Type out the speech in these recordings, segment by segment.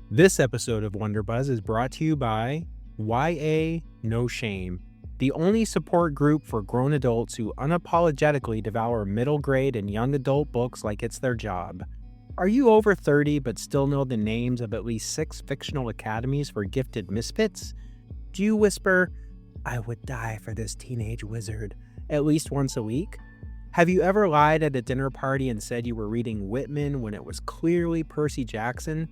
This episode of Wonder Buzz is brought to you by YA No Shame, the only support group for grown adults who unapologetically devour middle grade and young adult books like it's their job. Are you over 30 but still know the names of at least 6 fictional academies for gifted misfits? Do you whisper, "I would die for this teenage wizard," at least once a week? Have you ever lied at a dinner party and said you were reading Whitman when it was clearly Percy Jackson?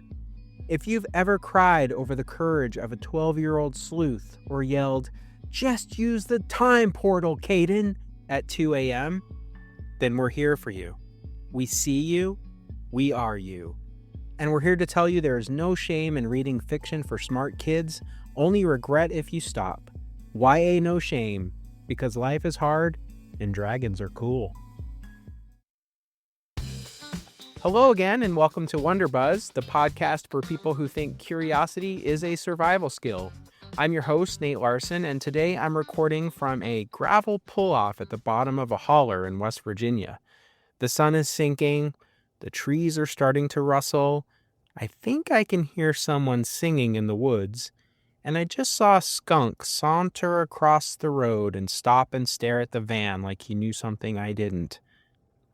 If you've ever cried over the courage of a 12-year-old sleuth or yelled, "Just use the time portal, Caden," at 2 a.m., then we're here for you. We see you, we are you. And we're here to tell you there is no shame in reading fiction for smart kids, only regret if you stop. YA No Shame, because life is hard and dragons are cool. Hello again, and welcome to Wonder Buzz, the podcast for people who think curiosity is a survival skill. I'm your host, Nate Larson, and today I'm recording from a gravel pull-off at the bottom of a holler in West Virginia. The sun is sinking, the trees are starting to rustle, I think I can hear someone singing in the woods, and I just saw a skunk saunter across the road and stop and stare at the van like he knew something I didn't.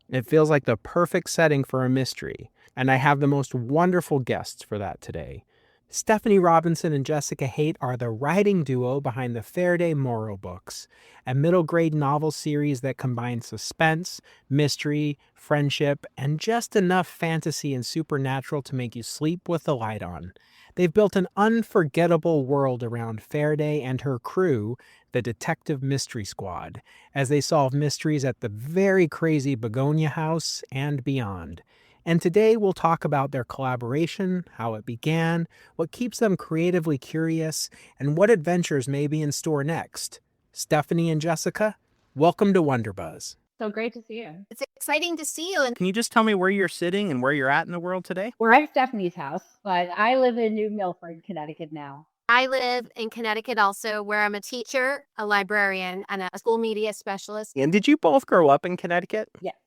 It feels like the perfect setting for a mystery, and I have the most wonderful guests for that today. Stephanie Robinson and Jessica Haight are the writing duo behind the Fairday Morrow books, a middle grade novel series that combines suspense, mystery, friendship, and just enough fantasy and supernatural to make you sleep with the light on. They've built an unforgettable world around Fairday and her crew, the Detective Mystery Squad, as they solve mysteries at the very crazy Begonia House and beyond. And today we'll talk about their collaboration, how it began, what keeps them creatively curious, and what adventures may be in store next. Stephanie and Jessica, welcome to Wonder Buzz. So great to see you. It's exciting to see you. And Can you just tell me where you're sitting and where you're at in the world today? We're at Stephanie's house, but I live in New Milford, Connecticut now. I live in Connecticut also, where I'm a teacher, a librarian, and a school media specialist. And did you both grow up in Connecticut? Yep.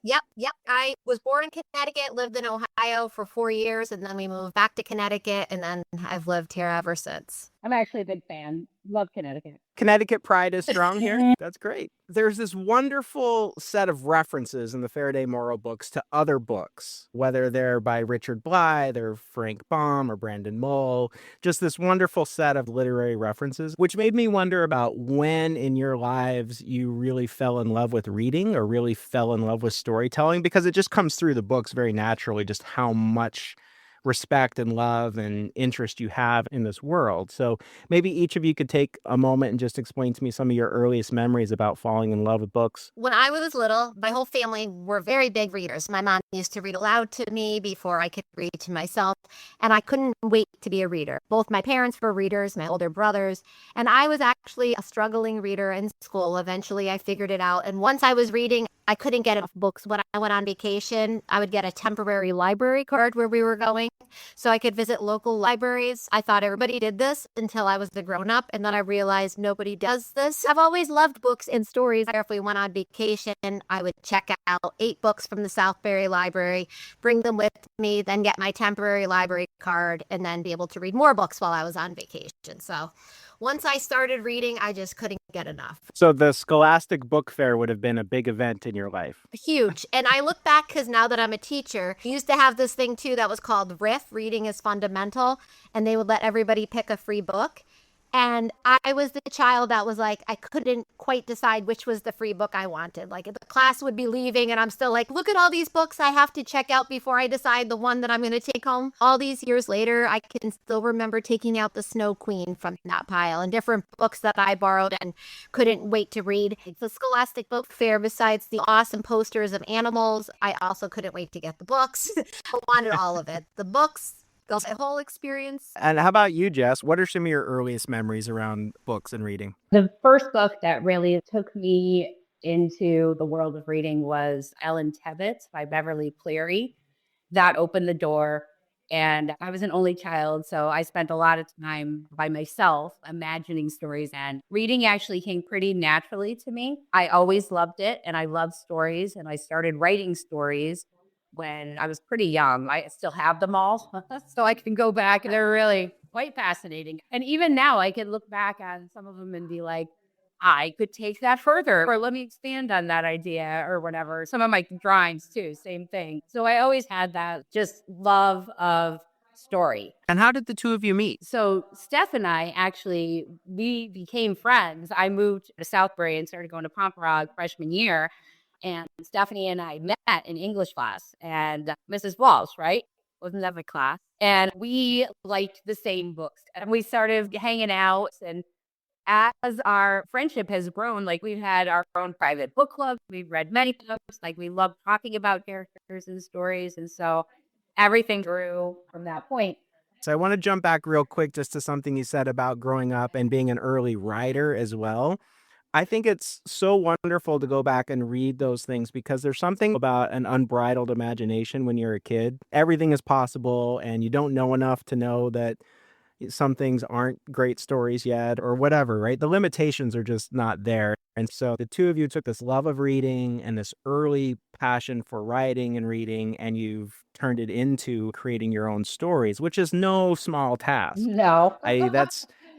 I was born in Connecticut, lived in Ohio for 4 years, and then we moved back to Connecticut, and then I've lived here ever since. I'm actually a big fan. Love Connecticut. Connecticut pride is strong here. That's great. There's this wonderful set of references in the Fairday Morrow books to other books, whether they're by Richard Blythe or Frank Baum or Brandon Mull, just this wonderful set of literary references, which made me wonder about when in your lives you really fell in love with reading or really fell in love with storytelling, because it just comes through the books very naturally, just how much respect and love and interest you have in this world. So maybe each of you could take a moment and just explain to me some of your earliest memories about falling in love with books. When I was little, my whole family were very big readers. My mom used to read aloud to me before I could read to myself, and I couldn't wait to be a reader. Both my parents were readers, my older brothers, and I was actually a struggling reader in school. Eventually, I figured it out, and once I was reading, I couldn't get enough books. When I went on vacation, I would get a temporary library card where we were going so I could visit local libraries. I thought everybody did this until I was a grown-up, and then I realized nobody does this. I've always loved books and stories. If we went on vacation, I would check out 8 books from the Southbury Library, bring them with me, then get my temporary library card, and then be able to read more books while I was on vacation. So once I started reading, I just couldn't get enough. So the Scholastic Book Fair would have been a big event in your life. Huge. And I look back because now that I'm a teacher, we used to have this thing too that was called RIF, Reading is Fundamental, and they would let everybody pick a free book. And I was the child that was like, I couldn't quite decide which was the free book I wanted. Like the class would be leaving and I'm still like, look at all these books I have to check out before I decide the one that I'm going to take home. All these years later, I can still remember taking out the Snow Queen from that pile and different books that I borrowed and couldn't wait to read. The Scholastic Book Fair, besides the awesome posters of animals, I also couldn't wait to get the books. I wanted all of it. The books, the whole experience. And how about you, Jess? What are some of your earliest memories around books and reading? The first book that really took me into the world of reading was Ellen Tebbit by Beverly Cleary. That opened the door. And I was an only child, so I spent a lot of time by myself imagining stories, and reading actually came pretty naturally to me. I always loved it, and I love stories, and I started writing stories when I was pretty young. I still have them all, so I can go back, and they're really quite fascinating. And even now, I can look back on some of them and be like, I could take that further, or let me expand on that idea or whatever. Some of my drawings too, same thing. So I always had that just love of story. And how did the two of you meet? So Steph and I actually, we became friends. I moved to Southbury and started going to Pomperaug freshman year. And Stephanie and I met in English class, and Mrs. Walsh, right? Wasn't that my class? And we liked the same books, and we started hanging out. And as our friendship has grown, like we've had our own private book club. We've read many books. Like we love talking about characters and stories. And so everything grew from that point. So I want to jump back real quick just to something you said about growing up and being an early writer as well. I think it's so wonderful to go back and read those things because there's something about an unbridled imagination when you're a kid. Everything is possible, and you don't know enough to know that some things aren't great stories yet or whatever, right? The limitations are just not there. And so the two of you took this love of reading and this early passion for writing and reading, and you've turned it into creating your own stories, which is no small task. No.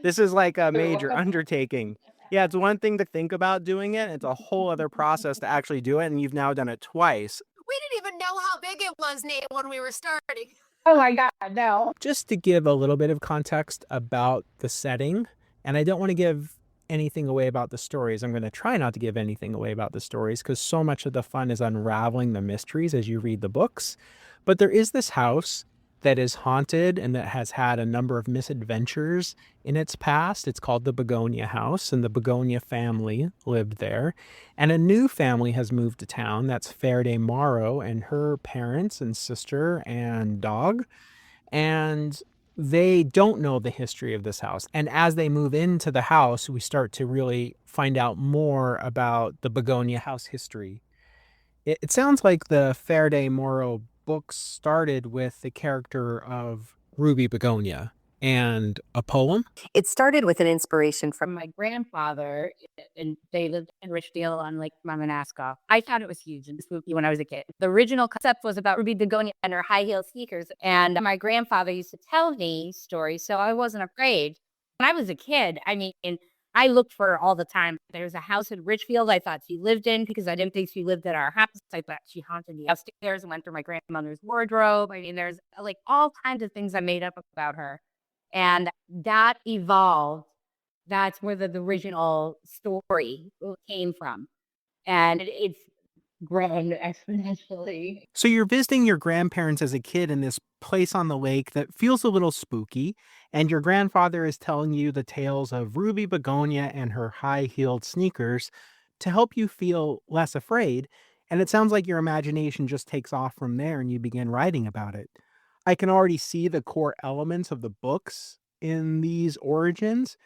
This is like a major undertaking. Yeah, it's one thing to think about doing it. It's a whole other process to actually do it. And you've now done it twice. We didn't even know how big it was, Nate, when we were starting. Oh my God, no. Just to give a little bit of context about the setting, and I don't want to give anything away about the stories. I'm going to try not to give anything away about the stories because so much of the fun is unraveling the mysteries as you read the books. But there is this house that is haunted and that has had a number of misadventures in its past. It's called the Begonia House, and the Begonia family lived there. And a new family has moved to town. That's Fairday Morrow and her parents and sister and dog. And they don't know the history of this house. And as they move into the house, we start to really find out more about the Begonia House history. It sounds like the Fairday Morrow books started with the character of Ruby Begonia and a poem. It started with an inspiration from My grandfather, and they lived in Richfield on Lake Madawaska. I thought it was huge and spooky when I was a kid. The original concept was about Ruby Begonia and her high heel sneakers. And my grandfather used to tell me stories, so I wasn't afraid. When I was a kid, I looked for her all the time. There's a house in Richfield I thought she lived in because I didn't think she lived at our house. I thought she haunted the upstairs and went through my grandmother's wardrobe. There's like all kinds of things I made up about her. And that evolved. That's where the original story came from. And it's grown exponentially. So you're visiting your grandparents as a kid in this place on the lake that feels a little spooky, and your grandfather is telling you the tales of Ruby Begonia and her high-heeled sneakers to help you feel less afraid. And it sounds like your imagination just takes off from there and you begin writing about it. I can already see the core elements of the books in these origins.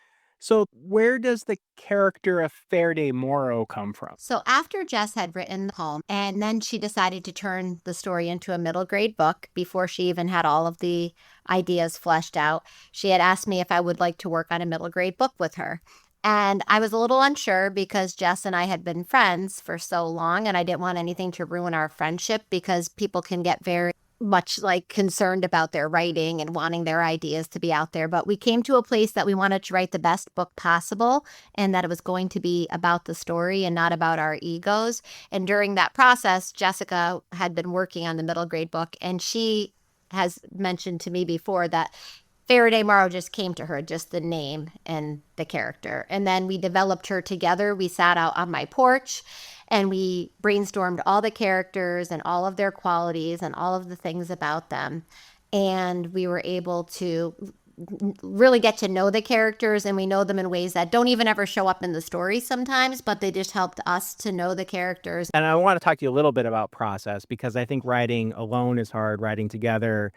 So where does the character of Fairday Morrow come from? So after Jess had written the poem, and then she decided to turn the story into a middle grade book before she even had all of the ideas fleshed out, she had asked me if I would like to work on a middle grade book with her. And I was a little unsure because Jess and I had been friends for so long, and I didn't want anything to ruin our friendship because people can get very much like concerned about their writing and wanting their ideas to be out there. But we came to a place that we wanted to write the best book possible and that it was going to be about the story and not about our egos. And during that process, Jessica had been working on the middle grade book, and she has mentioned to me before that Fairday Morrow just came to her, just the name and the character. And then we developed her together. We sat out on my porch and we brainstormed all the characters and all of their qualities and all of the things about them. And we were able to really get to know the characters, and we know them in ways that don't even ever show up in the story sometimes, but they just helped us to know the characters. And I want to talk to you a little bit about process, because I think writing alone is hard. Writing together,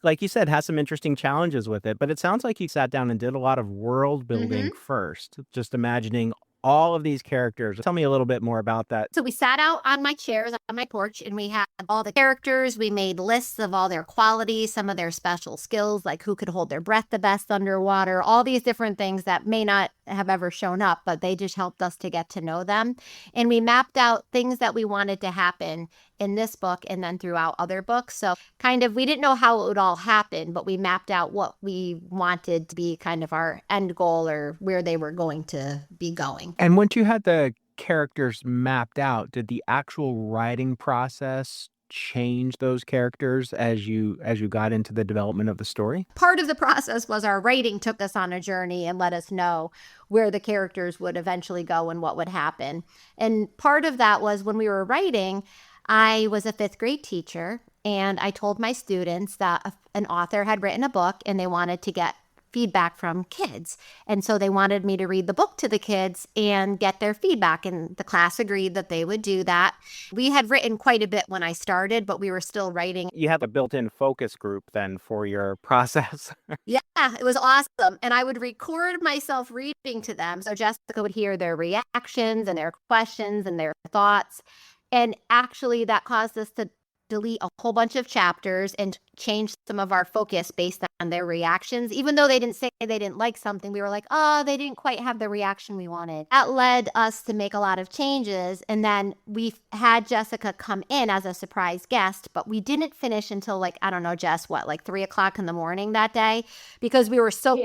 like you said, has some interesting challenges with it. But it sounds like you sat down and did a lot of world building first, just imagining all of these characters. Tell me a little bit more about that. So we sat out on my chairs on my porch and we had all the characters. We made lists of all their qualities, some of their special skills, like who could hold their breath the best underwater, all these different things that may not have ever shown up, but they just helped us to get to know them. And we mapped out things that we wanted to happen in this book and then throughout other books. So kind of, we didn't know how it would all happen, but we mapped out what we wanted to be kind of our end goal or where they were going to be going. And once you had the characters mapped out, did the actual writing process change those characters as you got into the development of the story? Part of the process was our writing took us on a journey and let us know where the characters would eventually go and what would happen. And part of that was when we were writing, I was a 5th grade teacher, and I told my students that an author had written a book and they wanted to get feedback from kids. And so they wanted me to read the book to the kids and get their feedback. And the class agreed that they would do that. We had written quite a bit when I started, but we were still writing. You have a built-in focus group then for your process. Yeah, it was awesome. And I would record myself reading to them. So Jessica would hear their reactions and their questions and their thoughts. And actually that caused us to delete a whole bunch of chapters and change some of our focus based on their reactions. Even though they didn't say they didn't like something, we were like, oh, they didn't quite have the reaction we wanted. That led us to make a lot of changes. And then we had Jessica come in as a surprise guest, but we didn't finish until like, I don't know, Jess, like 3:00 in the morning that day, because we were so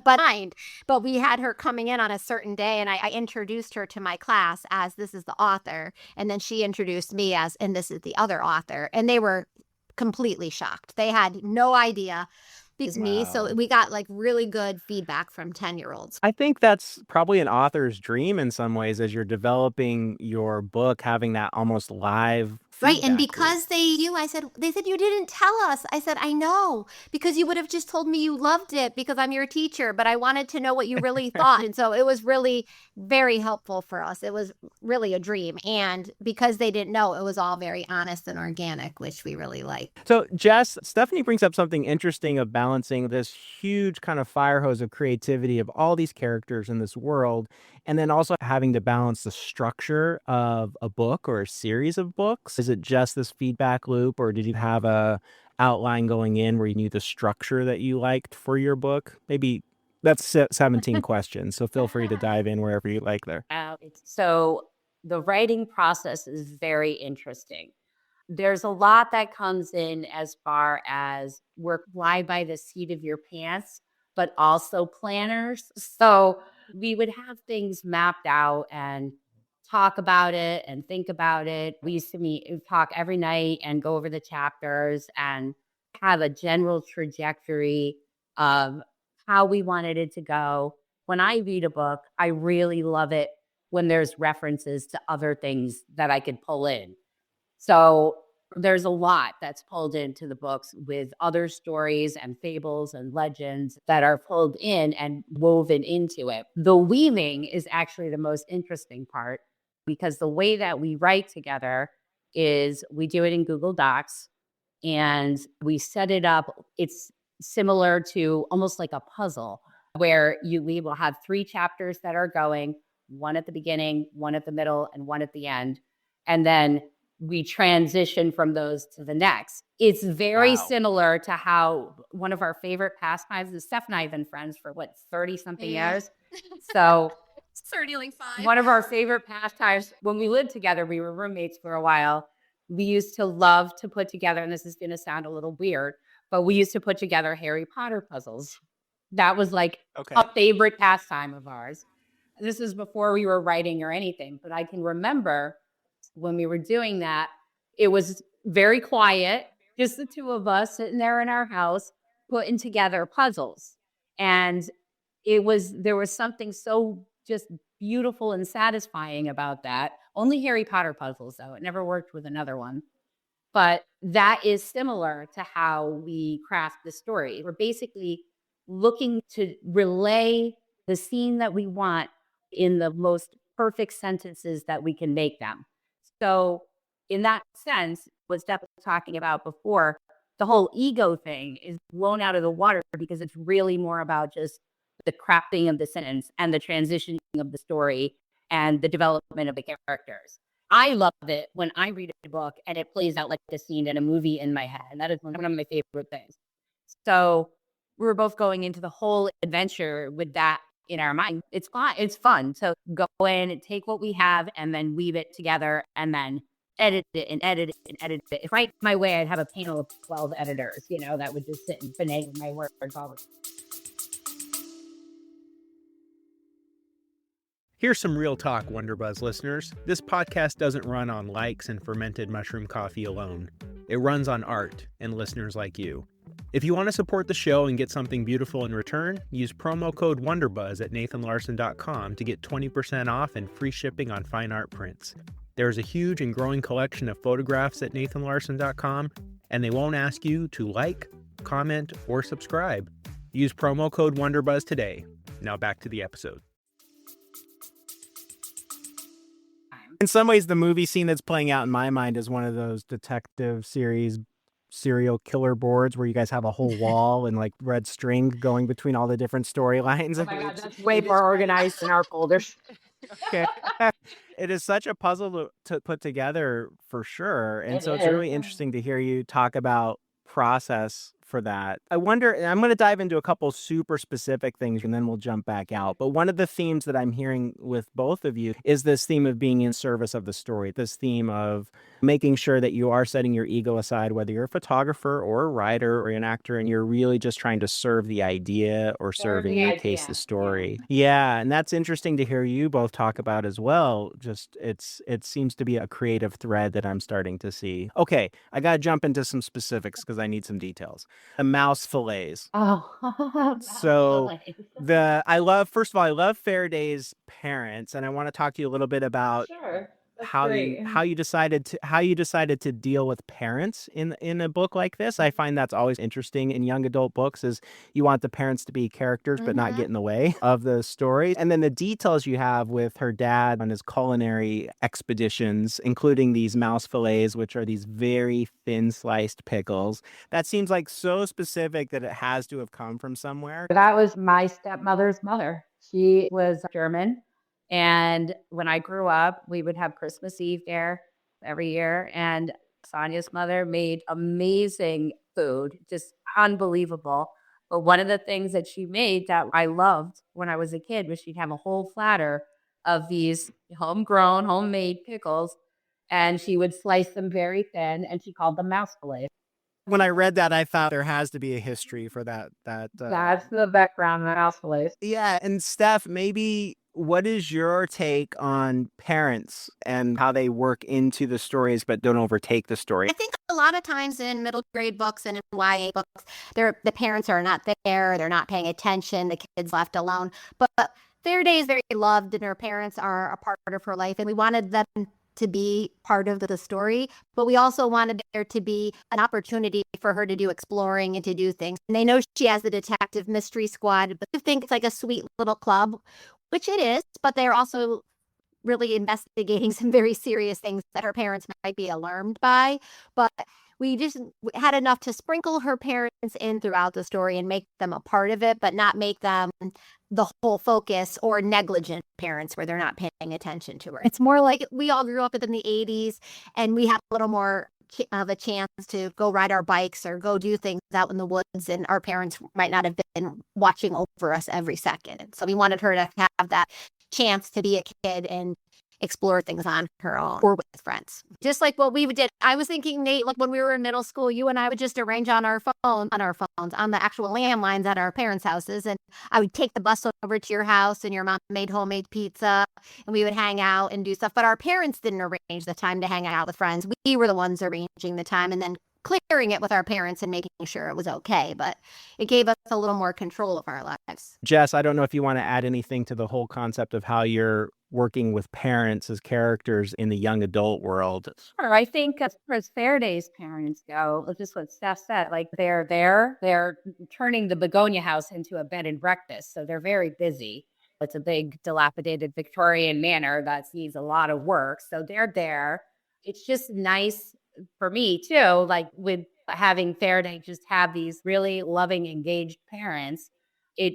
behind. But we had her coming in on a certain day, and I introduced her to my class as this is the author. And then she introduced me as, and this is the other author. And they were completely shocked. They had no idea. Me. So we got like really good feedback from 10-year-olds. I think that's probably an author's dream in some ways as you're developing your book, having that almost live Right. And feedback because they said, you didn't tell us. I said, I know, because you would have just told me you loved it because I'm your teacher, but I wanted to know what you really thought. And so it was really very helpful for us. It was really a dream. And because they didn't know, it was all very honest and organic, which we really liked. So Jess, Stephanie brings up something interesting of balancing this huge kind of fire hose of creativity of all these characters in this world, and then also having to balance the structure of a book or a series of books. Is it just this feedback loop, or did you have a outline going in where you knew the structure that you liked for your book? Maybe that's 17 questions, so feel free to dive in wherever you like there. So the writing process is very interesting. There's a lot that comes in as far as work fly by the seat of your pants, but also planners. So we would have things mapped out and talk about it and think about it. We used to talk every night and go over the chapters and have a general trajectory of how we wanted it to go. When I read a book, I really love it when there's references to other things that I could pull in. So there's a lot that's pulled into the books with other stories and fables and legends that are pulled in and woven into it. The weaving is actually the most interesting part, because the way that we write together is we do it in Google Docs and we set it up. It's similar to almost like a puzzle where we will have 3 chapters that are going, one at the beginning, one at the middle, and one at the end. And then we transition from those to the next. It's very similar to how one of our favorite pastimes is. Steph and I have been friends for 30-something years. So Certainly 5. One of our favorite pastimes when we lived together, we were roommates for a while. We used to love to put together, and this is going to sound a little weird, but we used to put together Harry Potter puzzles. That was like a favorite pastime of ours. This is before we were writing or anything, but I can remember when we were doing that, it was very quiet, just the 2 of us sitting there in our house, putting together puzzles. And there was something so just beautiful and satisfying about that. Only Harry Potter puzzles, though. It never worked with another one. But that is similar to how we craft the story. We're basically looking to relay the scene that we want in the most perfect sentences that we can make them. So in that sense, what Steph was talking about before, the whole ego thing is blown out of the water because it's really more about just the crafting of the sentence and the transitioning of the story and the development of the characters. I love it when I read a book and it plays out like a scene in a movie in my head. And that is one of my favorite things. So we were both going into the whole adventure with that in our mind. It's fun. It's fun to go in and take what we have and then weave it together and then edit it and edit it and edit it. If I went my way, I'd have a panel of 12 editors, that would just sit and finagle my words all the time. Here's some real talk, Wonderbuzz listeners. This podcast doesn't run on likes and fermented mushroom coffee alone. It runs on art and listeners like you. If you want to support the show and get something beautiful in return, use promo code WonderBuzz at nathanlarson.com to get 20% off and free shipping on fine art prints. There's a huge and growing collection of photographs at nathanlarson.com, and they won't ask you to like, comment, or subscribe. Use promo code WonderBuzz today. Now back to the episode. In some ways, the movie scene that's playing out in my mind is one of those detective series serial killer boards where you guys have a whole wall and like red string going between all the different storylines. Oh my God, that's way more organized than our folders. Okay. It is such a puzzle to put together for sure. And so it's really interesting to hear you talk about process for that. I wonder, and I'm going to dive into a couple super specific things and then we'll jump back out. But one of the themes that I'm hearing with both of you is this theme of being in service of the story, this theme of making sure that you are setting your ego aside, whether you're a photographer or a writer or an actor, and you're really just trying to serve the idea or serve, in your case, the story. Yeah. And that's interesting to hear you both talk about as well. Just it seems to be a creative thread that I'm starting to see. Okay, I got to jump into some specifics because I need some details. The mouse fillets. Oh, so I love Fairday's parents, and I want to talk to you a little bit about how you decided to deal with parents in a book like this. I find that's always interesting in young adult books, is you want the parents to be characters but not get in the way of the story. And then the details you have with her dad on his culinary expeditions, including these mouse fillets, which are these very thin sliced pickles. That seems like so specific that it has to have come from somewhere. That was my stepmother's mother. She was German. And when I grew up, we would have Christmas Eve there every year. And Sonia's mother made amazing food, just unbelievable. But one of the things that she made that I loved when I was a kid was she'd have a whole platter of these homegrown, homemade pickles. And she would slice them very thin, and she called them mouse fillets. When I read that, I thought there has to be a history for that. That's the background of mouse fillets. Yeah. And Steph, maybe what is your take on parents and how they work into the stories but don't overtake the story? I think a lot of times in middle grade books and in YA books, the parents are not there, they're not paying attention, the kid's left alone. But Fairday is very loved and her parents are a part of her life, and we wanted them to be part of the story, but we also wanted there to be an opportunity for her to do exploring and to do things. And they know she has the detective mystery squad, but they think it's like a sweet little club, which it is, but they're also really investigating some very serious things that her parents might be alarmed by. But we just had enough to sprinkle her parents in throughout the story and make them a part of it, but not make them the whole focus, or negligent parents where they're not paying attention to her. It's more like we all grew up in the 80s and we have a little more of a chance to go ride our bikes or go do things out in the woods, and our parents might not have been watching over us every second. And so we wanted her to have that chance to be a kid and explore things on her own or with friends. Just like what we did. I was thinking, Nate, like when we were in middle school, you and I would just arrange on the actual landlines at our parents' houses. And I would take the bus over to your house, and your mom made homemade pizza, and we would hang out and do stuff. But our parents didn't arrange the time to hang out with friends. We were the ones arranging the time and then clearing it with our parents and making sure it was okay. But it gave us a little more control of our lives. Jess, I don't know if you want to add anything to the whole concept of how you're working with parents as characters in the young adult world. Sure. I think as far as Faraday's parents go, just what Steph said, like they're turning the Begonia house into a bed and breakfast. So they're very busy. It's a big dilapidated Victorian manor that needs a lot of work. So they're there. It's just nice for me too, like with having Fairday just have these really loving, engaged parents. It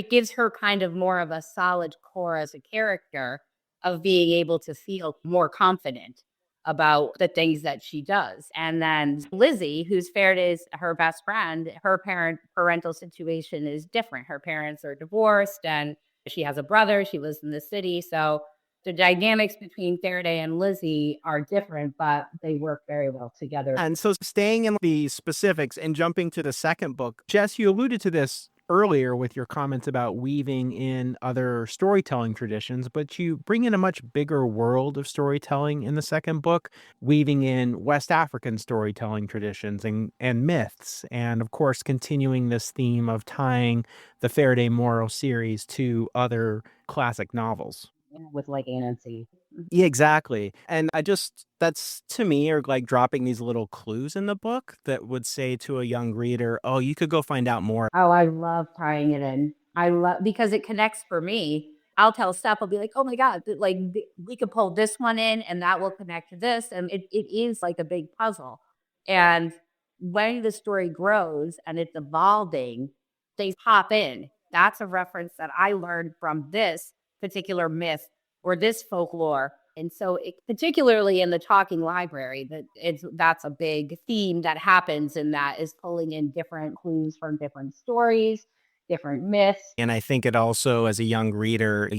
gives her kind of more of a solid core as a character of being able to feel more confident about the things that she does. And then Lizzie, who's Faraday's her best friend, her parental situation is different. Her parents are divorced and she has a brother. She lives in the city. So the dynamics between Fairday and Lizzie are different, but they work very well together. And so staying in the specifics and jumping to the second book, Jess, you alluded to this earlier with your comments about weaving in other storytelling traditions, but you bring in a much bigger world of storytelling in the second book, weaving in West African storytelling traditions and myths, and of course, continuing this theme of tying the Fairday Morrow series to other classic novels. With like Anansi. Yeah, exactly. And that's to me are like dropping these little clues in the book that would say to a young reader, oh, you could go find out more. Oh, I love tying it in. I love because it connects for me. I'll tell Steph, I'll be like, oh my God, we could pull this one in and that will connect to this. And it is like a big puzzle. And when the story grows and it's evolving, things pop in. That's a reference that I learned from this particular myth or this folklore. And so particularly in the talking library, that's a big theme that happens, and that is pulling in different clues from different stories, different myths. And I think it also, as a young reader,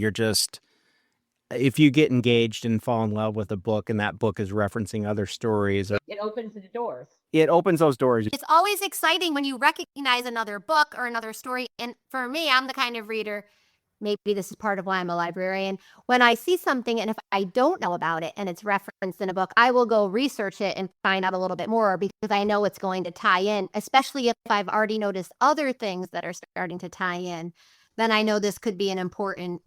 if you get engaged and fall in love with a book and that book is referencing other stories, It opens the doors. It opens those doors. It's always exciting when you recognize another book or another story. And for me, I'm the kind of reader, maybe this is part of why I'm a librarian. When I see something and if I don't know about it and it's referenced in a book, I will go research it and find out a little bit more because I know it's going to tie in, especially if I've already noticed other things that are starting to tie in. Then I know this could be an important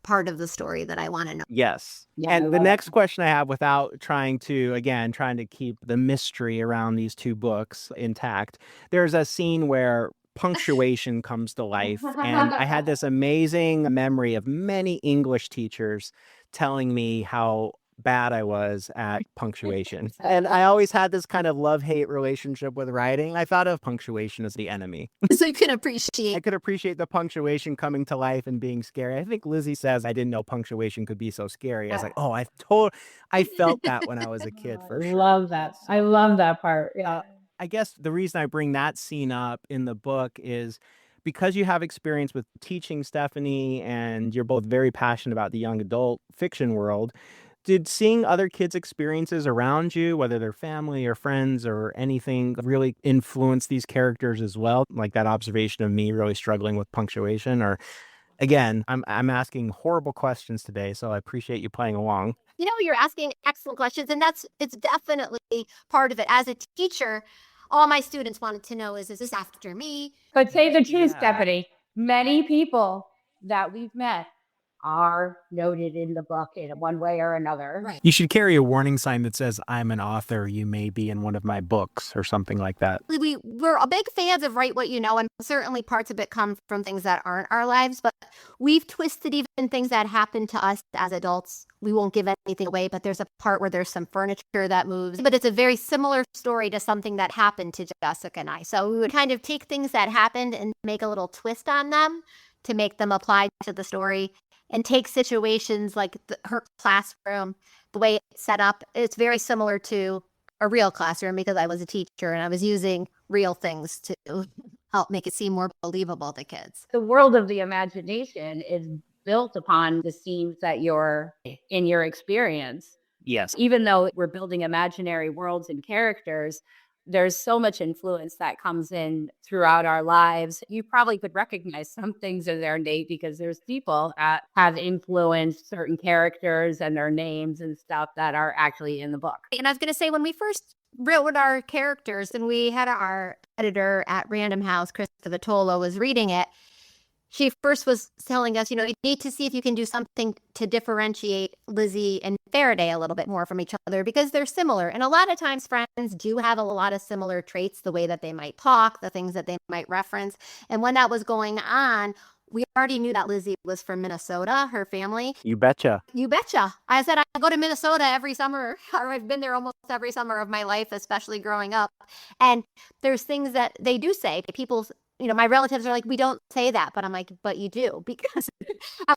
part of the story that I want to know. Yes. Yeah, and the next question I have, without trying to keep the mystery around these two books intact, there's a scene where punctuation comes to life. And I had this amazing memory of many English teachers telling me how bad I was at punctuation. And I always had this kind of love-hate relationship with writing. I thought of punctuation as the enemy. So you can appreciate. I could appreciate the punctuation coming to life and being scary. I think Lizzie says I didn't know punctuation could be so scary. I was like, oh, I felt that when I was a kid for sure. Love that. I love that part. Yeah. I guess the reason I bring that scene up in the book is because you have experience with teaching, Stephanie, and you're both very passionate about the young adult fiction world. Did seeing other kids' experiences around you, whether they're family or friends or anything, really influence these characters as well? Like that observation of me really struggling with punctuation? Or again, I'm asking horrible questions today, so I appreciate you playing along. You know, you're asking excellent questions, and it's definitely part of it. As a teacher, all my students wanted to know is this after me? But say the truth, Stephanie. Many people that we've met are noted in the book in one way or another. Right. You should carry a warning sign that says, I'm an author, you may be in one of my books, or something like that. We're a big fans of Write What You Know, and certainly parts of it come from things that aren't our lives, but we've twisted even things that happen to us as adults. We won't give anything away, but there's a part where there's some furniture that moves, but it's a very similar story to something that happened to Jessica and I. So we would kind of take things that happened and make a little twist on them to make them apply to the story. And take situations like her classroom, the way it's set up, it's very similar to a real classroom because I was a teacher and I was using real things to help make it seem more believable to kids. The world of the imagination is built upon the scenes that you're in your experience. Yes. Even though we're building imaginary worlds and characters, there's so much influence that comes in throughout our lives. You probably could recognize some things in there, Nate, because there's people that have influenced certain characters and their names and stuff that are actually in the book. And I was going to say, when we first wrote our characters and we had our editor at Random House, Krista Vitolo, was reading it, she first was telling us, you need to see if you can do something to differentiate Lizzie and Fairday a little bit more from each other because they're similar. And a lot of times friends do have a lot of similar traits, the way that they might talk, the things that they might reference. And when that was going on, we already knew that Lizzie was from Minnesota, her family. You betcha. You betcha. I said, I go to Minnesota every summer, or I've been there almost every summer of my life, especially growing up. And there's things that they do say. People my relatives are like, we don't say that, but I'm like, but you do, because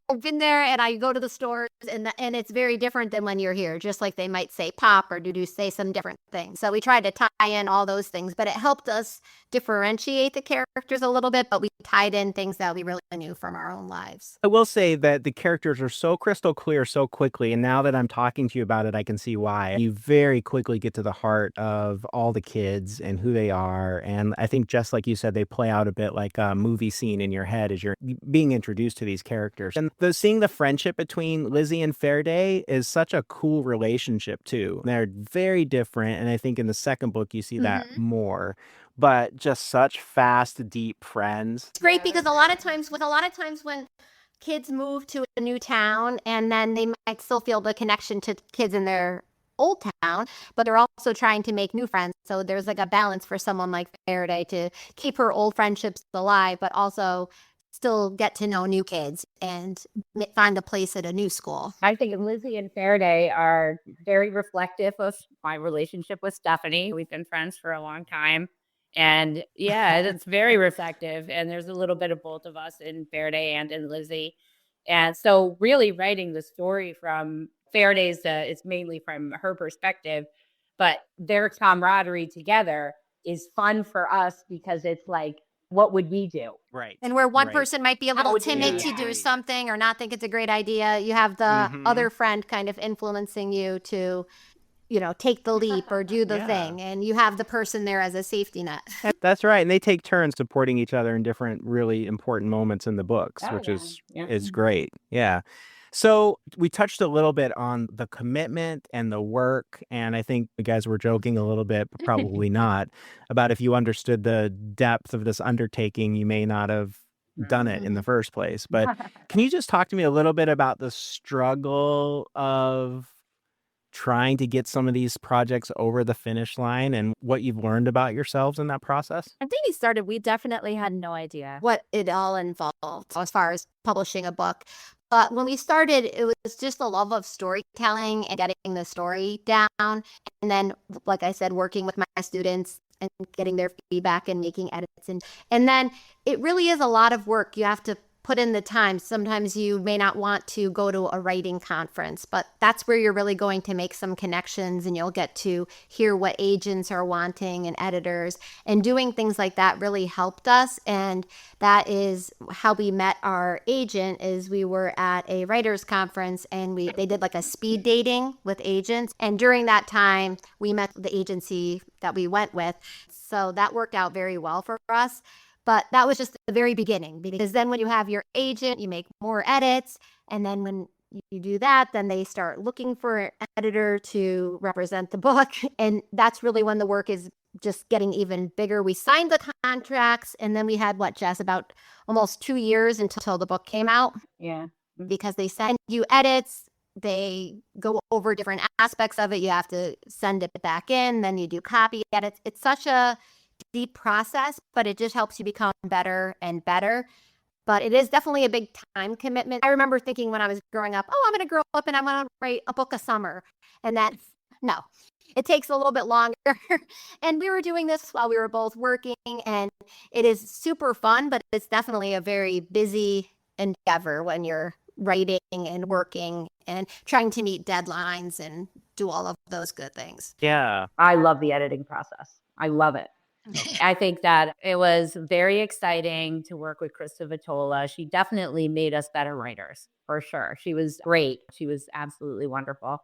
I've been there and I go to the stores and it's very different than when you're here. Just like they might say pop or do say some different things. So we tried to tie in all those things, but it helped us differentiate the characters a little bit, but we tied in things that we really knew from our own lives. I will say that the characters are so crystal clear so quickly, and now that I'm talking to you about it, I can see why. You very quickly get to the heart of all the kids and who they are, and I think just like you said, they play out a bit like a movie scene in your head as you're being introduced to these characters. And seeing the friendship between Lizzie and Fairday is such a cool relationship too. They're very different, and I think in the second book you see that more. But just such fast, deep friends. It's great because a lot of times when kids move to a new town and then they might still feel the connection to kids in their old town, but they're also trying to make new friends. So there's like a balance for someone like Fairday to keep her old friendships alive, but also still get to know new kids and find a place at a new school. I think Lizzie and Fairday are very reflective of my relationship with Stephanie. We've been friends for a long time. And yeah, it's very reflective. And there's a little bit of both of us in Fairday and in Lizzie. And so really writing the story from Fairday's, it's mainly from her perspective, but their camaraderie together is fun for us because it's like, what would we do? Right. And where one person might be a little timid to react? do something or not think it's a great idea, you have the other friend kind of influencing you to, take the leap or do the thing. And you have the person there as a safety net. That's right. And they take turns supporting each other in different really important moments in the books, which is great. Yeah. So we touched a little bit on the commitment and the work. And I think you guys were joking a little bit, but probably not, about if you understood the depth of this undertaking, you may not have done it in the first place. But can you just talk to me a little bit about the struggle of trying to get some of these projects over the finish line and what you've learned about yourselves in that process? I think we started, we definitely had no idea. What it all involved as far as publishing a book. But when we started, it was just a love of storytelling and getting the story down. And then, like I said, working with my students and getting their feedback and making edits. And then it really is a lot of work. You have to put in the time. Sometimes you may not want to go to a writing conference, but that's where you're really going to make some connections and you'll get to hear what agents are wanting and editors. And doing things like that really helped us. And that is how we met our agent. Is we were at a writers conference and they did like a speed dating with agents. And during that time, we met the agency that we went with. So that worked out very well for us. But that was just the very beginning, because then when you have your agent, you make more edits. And then when you do that, then they start looking for an editor to represent the book. And that's really when the work is just getting even bigger. We signed the contracts and then we had, Jess, about almost 2 years until the book came out. Yeah. Because they send you edits. They go over different aspects of it. You have to send it back in. Then you do copy edits. It's such a deep process, but it just helps you become better and better. But it is definitely a big time commitment. I remember thinking when I was growing up, I'm going to grow up and I'm going to write a book a summer. And no, it takes a little bit longer. And we were doing this while we were both working, and it is super fun, but it's definitely a very busy endeavor when you're writing and working and trying to meet deadlines and do all of those good things. Yeah. I love the editing process. I love it. I think that it was very exciting to work with Krista Vitola. She definitely made us better writers, for sure. She was great. She was absolutely wonderful.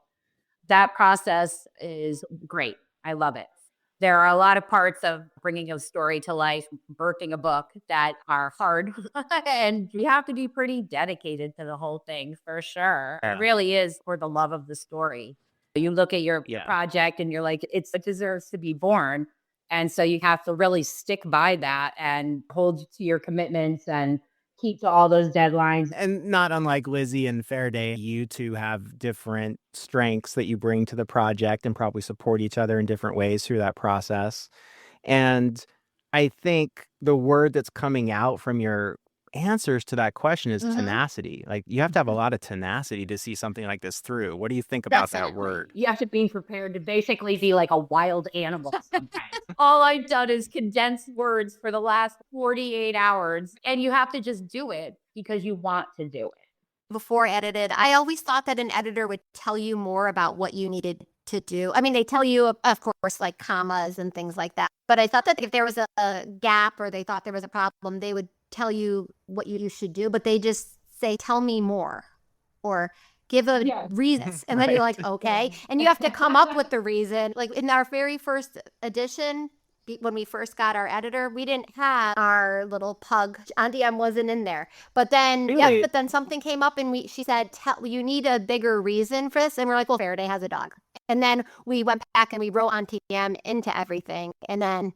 That process is great. I love it. There are a lot of parts of bringing a story to life, birthing a book, that are hard. And you have to be pretty dedicated to the whole thing, for sure. Yeah. It really is for the love of the story. You look at your project and you're like, it deserves to be born. And so you have to really stick by that and hold to your commitments and keep to all those deadlines. And not unlike Lizzie and Fairday, you two have different strengths that you bring to the project and probably support each other in different ways through that process. And I think the word that's coming out from your answers to that question is Mhm. tenacity. Like, you have to have a lot of tenacity to see something like this through. What do you think about that Definitely. word? You have to be prepared to basically be like a wild animal sometimes. All I've done is condense words for the last 48 hours, and you have to just do it because you want to do it. Before I edited, I always thought that an editor would tell you more about what you needed to do. I mean, they tell you, of course, like commas and things like that. But I thought that if there was a gap or they thought there was a problem, they would tell you what you should do. But they just say, tell me more or give a reason. And then you're like, okay. And you have to come up with the reason. Like in our very first edition, when we first got our editor, we didn't have our little pug. Auntie M wasn't in there. But then, Really? but then something came up and she said, you need a bigger reason for this. And we're like, well, Fairday has a dog. And then we went back and we wrote Auntie M into everything. And then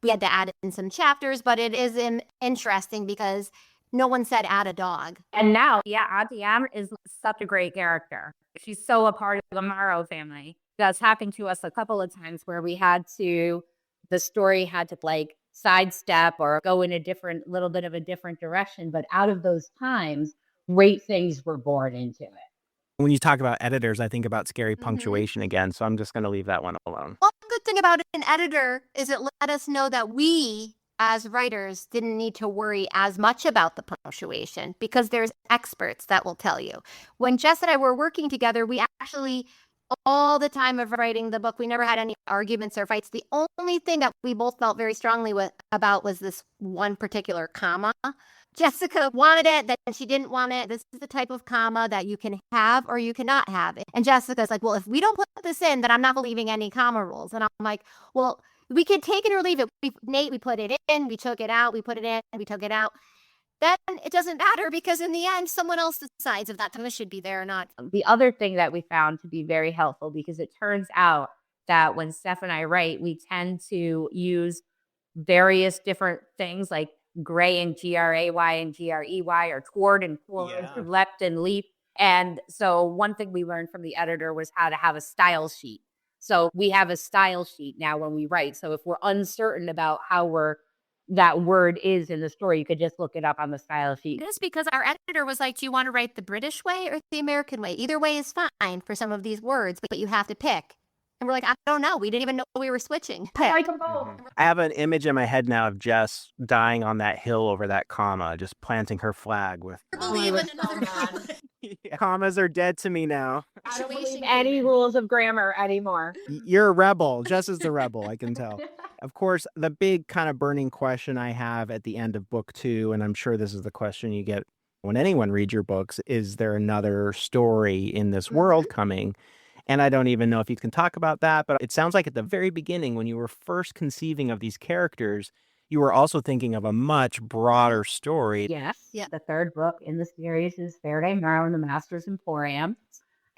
we had to add in some chapters, but it is interesting because no one said add a dog. And now, Auntie M is such a great character. She's so a part of the Morrow family. That's happened to us a couple of times where the story had to like sidestep or go in a little bit of a different direction. But out of those times, great things were born into it. When you talk about editors, I think about scary Mhm. punctuation again. So I'm just going to leave that one alone. One good thing about an editor is it let us know that we, as writers, didn't need to worry as much about the punctuation because there's experts that will tell you. When Jess and I were working together, we actually, all the time of writing the book, we never had any arguments or fights. The only thing that we both felt very strongly about was this one particular comma. Jessica wanted it, then she didn't want it. This is the type of comma that you can have or you cannot have. And Jessica's like, well, if we don't put this in, then I'm not believing any comma rules. And I'm like, well, we can take it or leave it. Nate, we put it in, we took it out, we put it in, we took it out. Then it doesn't matter because in the end, someone else decides if that comma should be there or not. The other thing that we found to be very helpful, because it turns out that when Steph and I write, we tend to use various different things like gray and GRAY and GREY, or toward and forward, leapt and leap. And so one thing we learned from the editor was how to have a style sheet. So we have a style sheet now when we write. So if we're uncertain about how that word is in the story, you could just look it up on the style sheet. It is because our editor was like, do you want to write the British way or the American way? Either way is fine for some of these words, but you have to pick. And we're like, I don't know. We didn't even know we were switching. I like them both. I have an image in my head now of Jess dying on that hill over that comma, just planting her flag with. Believe in another God. Commas are dead to me now. I don't believe any rules of grammar anymore. You're a rebel. Jess is the rebel, I can tell. Of course, the big kind of burning question I have at the end of book 2, and I'm sure this is the question you get when anyone reads your books, is there another story in this world coming? And I don't even know if you can talk about that, but it sounds like at the very beginning, when you were first conceiving of these characters, you were also thinking of a much broader story. Yes. Yeah. The third book in the series is Fairday Morrow and the Master's Emporium.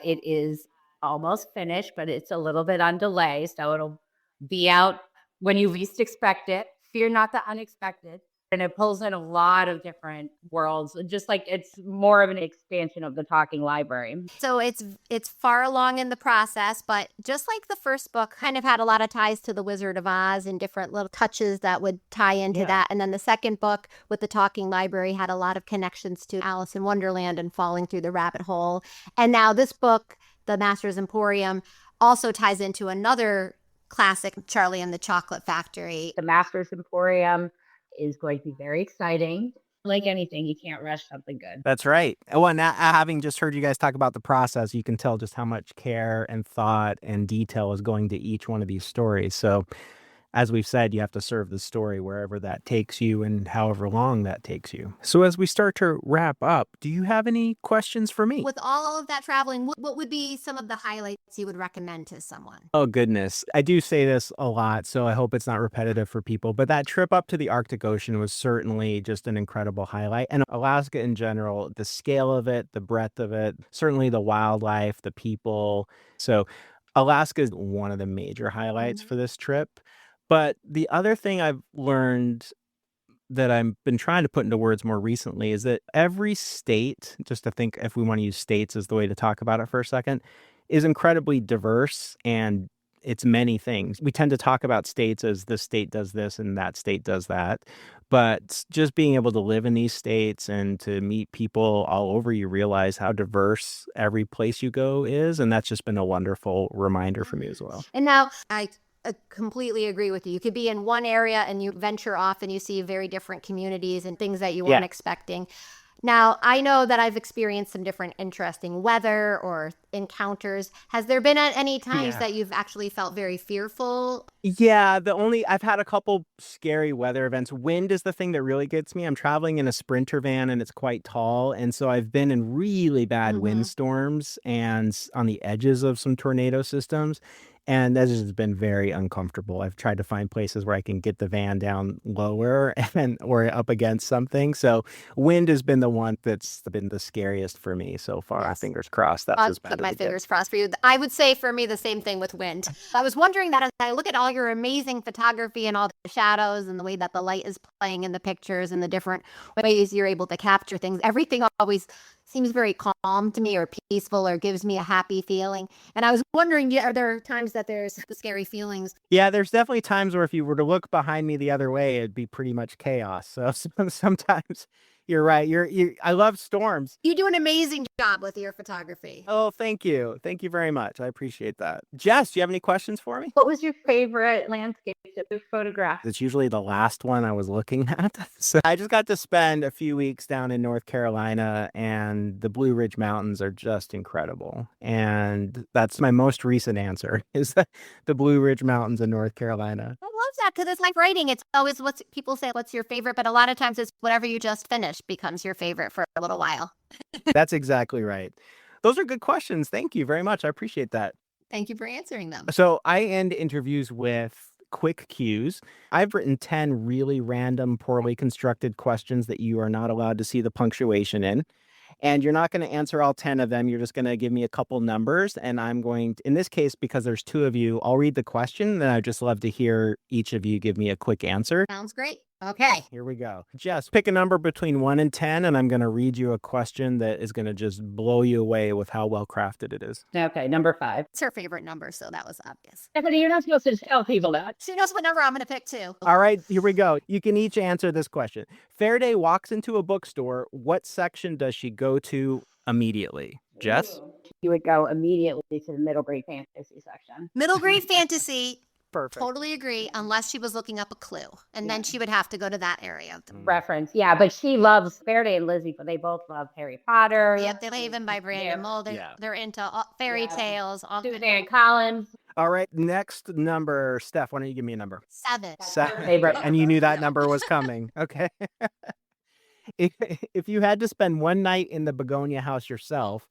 It is almost finished, but it's a little bit on delay. So it'll be out when you least expect it. Fear not the unexpected. And it pulls in a lot of different worlds, just like it's more of an expansion of the talking library. So it's far along in the process, but just like the first book kind of had a lot of ties to the Wizard of Oz and different little touches that would tie into that. And then the second book with the talking library had a lot of connections to Alice in Wonderland and Falling Through the Rabbit Hole. And now this book, The Master's Emporium, also ties into another classic, Charlie and the Chocolate Factory. The Master's Emporium is going to be very exciting. Like anything, you can't rush something good. That's right. Well, now, having just heard you guys talk about the process, you can tell just how much care and thought and detail is going to each one of these stories. So, as we've said, you have to serve the story wherever that takes you and however long that takes you. So as we start to wrap up, do you have any questions for me? With all of that traveling, what would be some of the highlights you would recommend to someone? Oh, goodness. I do say this a lot, so I hope it's not repetitive for people. But that trip up to the Arctic Ocean was certainly just an incredible highlight. And Alaska in general, the scale of it, the breadth of it, certainly the wildlife, the people. So Alaska is one of the major highlights for this trip. But the other thing I've learned that I've been trying to put into words more recently is that every state, just to think if we want to use states as the way to talk about it for a second, is incredibly diverse and it's many things. We tend to talk about states as this state does this and that state does that. But just being able to live in these states and to meet people all over, you realize how diverse every place you go is. And that's just been a wonderful reminder for me as well. And now I completely agree with you. You could be in one area and you venture off and you see very different communities and things that you weren't expecting. Now, I know that I've experienced some different interesting weather or encounters. Has there been any times that you've actually felt very fearful? Yeah, I've had a couple scary weather events. Wind is the thing that really gets me. I'm traveling in a Sprinter van and it's quite tall. And so I've been in really bad windstorms and on the edges of some tornado systems. And that has been very uncomfortable. I've tried to find places where I can get the van down lower or up against something. So wind has been the one that's been the scariest for me so far. Yes. Fingers crossed. That's I'll as bad put as my it fingers gets. crossed for you. I would say for me the same thing with wind. I was wondering that as I look at all your amazing photography and all the shadows and the way that the light is playing in the pictures and the different ways you're able to capture things, everything always seems very calm to me or peaceful or gives me a happy feeling. And I was wondering, are there times that there's scary feelings? Yeah, there's definitely times where if you were to look behind me the other way, it'd be pretty much chaos. So sometimes you're right. I love storms. You do an amazing job with your photography. Oh, thank you. Thank you very much. I appreciate that. Jess, do you have any questions for me? What was your favorite landscape that you photographed? It's usually the last one I was looking at. So I just got to spend a few weeks down in North Carolina, and the Blue Ridge Mountains are just incredible. And that's my most recent answer is the Blue Ridge Mountains in North Carolina. I love that because it's like writing. It's always what people say, what's your favorite? But a lot of times it's whatever you just finished becomes your favorite for a little while. That's exactly right. Those are good questions. Thank you very much. I appreciate that. Thank you for answering them. So I end interviews with quick cues. I've written 10 really random, poorly constructed questions that you are not allowed to see the punctuation in. And you're not going to answer all 10 of them. You're just going to give me a couple numbers. And I'm going to, in this case, because there's two of you, I'll read the question. Then I'd just love to hear each of you give me a quick answer. Sounds great. Okay. Here we go. Jess, pick a number between 1 and 10, and I'm going to read you a question that is going to just blow you away with how well crafted it is. Okay, number 5. It's her favorite number, so that was obvious. Stephanie, you're not supposed to tell people that. She knows what number I'm going to pick too. All right, here we go. You can each answer this question. Fairday walks into a bookstore. What section does she go to immediately? Jess? You would go immediately to the middle grade fantasy section. Middle grade fantasy. Perfect. Totally agree, unless she was looking up a clue. And then she would have to go to that area. Reference. Yeah, but she loves Fairday and Lizzie, but they both love Harry Potter. Yep, they even by Brandon Mull. They're into fairy tales. Suzanne Collins. All right, next number. Steph, why don't you give me a number? 7. 7. Favorite. And you knew that number was coming. Okay. If you had to spend one night in the Begonia house yourself,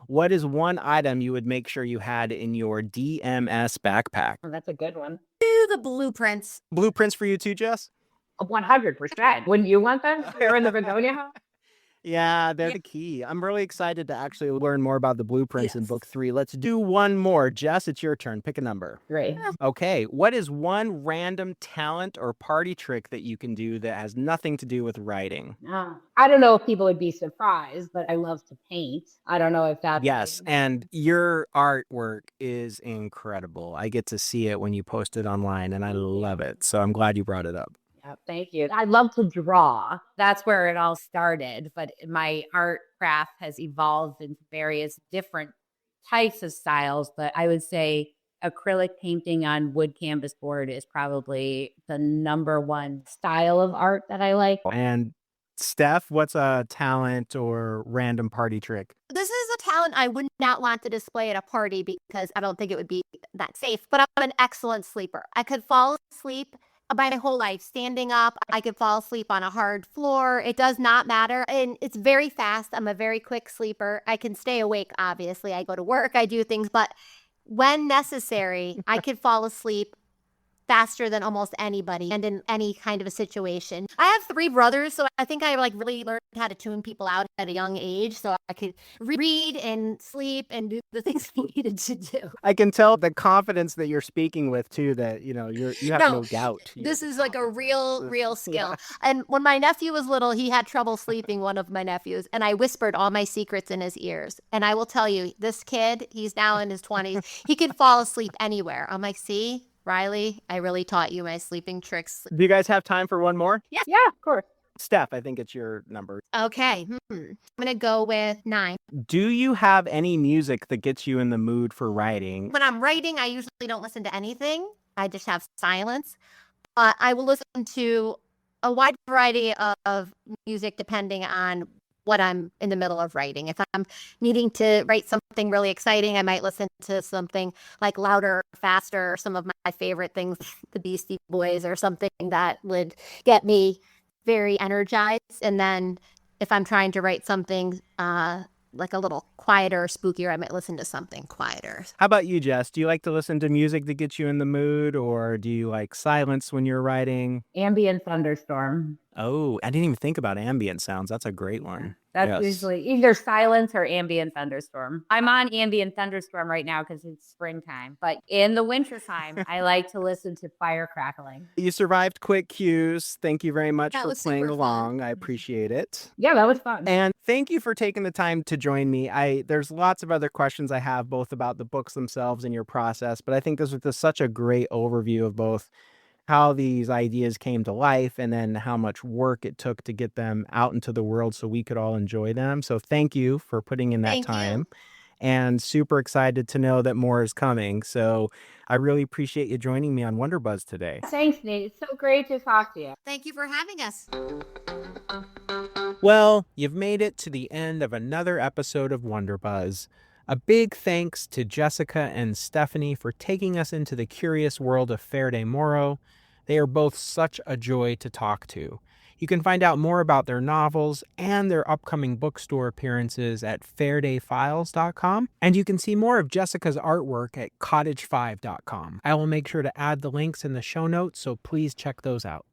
what is one item you would make sure you had in your DMS backpack? Oh, that's a good one. Do the blueprints. Blueprints for you too, Jess? 100%. Wouldn't you want them? They're in the Begonia house? Yeah, they're the key. I'm really excited to actually learn more about the blueprints in book 3. Let's do one more. Jess, it's your turn. Pick a number. 3. Okay. What is one random talent or party trick that you can do that has nothing to do with writing? I don't know if people would be surprised, but I love to paint. I don't know if that's... Yes, and your artwork is incredible. I get to see it when you post it online, and I love it. So I'm glad you brought it up. Yeah, thank you. I love to draw. That's where it all started. But my art craft has evolved into various different types of styles. But I would say acrylic painting on wood canvas board is probably the number one style of art that I like. And Steph, what's a talent or random party trick? This is a talent I would not want to display at a party because I don't think it would be that safe. But I'm an excellent sleeper. I could fall asleep my whole life standing up. I could fall asleep on a hard floor. It does not matter. And it's very fast. I'm a very quick sleeper. I can stay awake, obviously. I go to work, I do things, but when necessary, I could fall asleep faster than almost anybody and in any kind of a situation. I have 3 brothers, so I think I really learned how to tune people out at a young age so I could read and sleep and do the things I needed to do. I can tell the confidence that you're speaking with too, that, you have no doubt. This is like a real skill. Yeah. And when my nephew was little, he had trouble sleeping, one of my nephews, and I whispered all my secrets in his ears. And I will tell you, this kid, he's now in his 20s, he could fall asleep anywhere. I'm like, see, Riley, I really taught you my sleeping tricks. Do you guys have time for one more? Yeah, of course. Steph, I think it's your number. Okay, I'm going to go with 9. Do you have any music that gets you in the mood for writing? When I'm writing, I usually don't listen to anything. I just have silence. I will listen to a wide variety of music depending on what I'm in the middle of writing. If I'm needing to write something really exciting, I might listen to something like louder, faster, some of my favorite things, the Beastie Boys or something that would get me very energized. And then if I'm trying to write something like a little quieter, spookier, I might listen to something quieter. How about you, Jess? Do you like to listen to music that gets you in the mood, or do you like silence when you're writing? Ambient thunderstorm. Oh, I didn't even think about ambient sounds. That's a great one. That's usually either silence or ambient thunderstorm. I'm on ambient thunderstorm right now because it's springtime. But in the wintertime, I like to listen to fire crackling. You survived quick cues. Thank you very much That for was playing super along. fun. I appreciate it. Yeah, that was fun. And thank you for taking the time to join me. There's lots of other questions I have, both about the books themselves and your process, but I think this was just such a great overview of both how these ideas came to life and then how much work it took to get them out into the world so we could all enjoy them. So thank you for putting in that Thank you. time. And super excited to know that more is coming. So I really appreciate you joining me on Wonder Buzz today. Thanks, Nate. It's so great to talk to you. Thank you for having us. Well, you've made it to the end of another episode of Wonder Buzz. A big thanks to Jessica and Stephanie for taking us into the curious world of Fairday Morrow. They are both such a joy to talk to. You can find out more about their novels and their upcoming bookstore appearances at fairdayfiles.com. And you can see more of Jessica's artwork at cottage5.com. I will make sure to add the links in the show notes, so please check those out.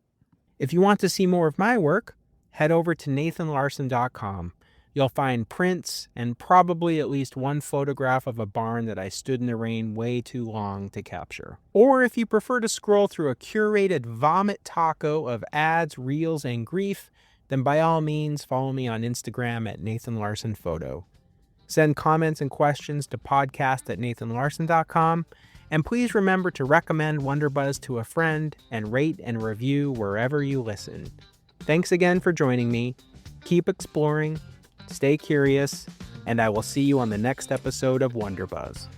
If you want to see more of my work, head over to nathanlarson.com. You'll find prints and probably at least one photograph of a barn that I stood in the rain way too long to capture. Or if you prefer to scroll through a curated vomit taco of ads, reels, and grief, then by all means follow me on Instagram at nathanlarsonphoto. Send comments and questions to podcast@nathanlarson.com, and please remember to recommend Wonder Buzz to a friend and rate and review wherever you listen. Thanks again for joining me. Keep exploring. Stay curious, and I will see you on the next episode of Wonder Buzz.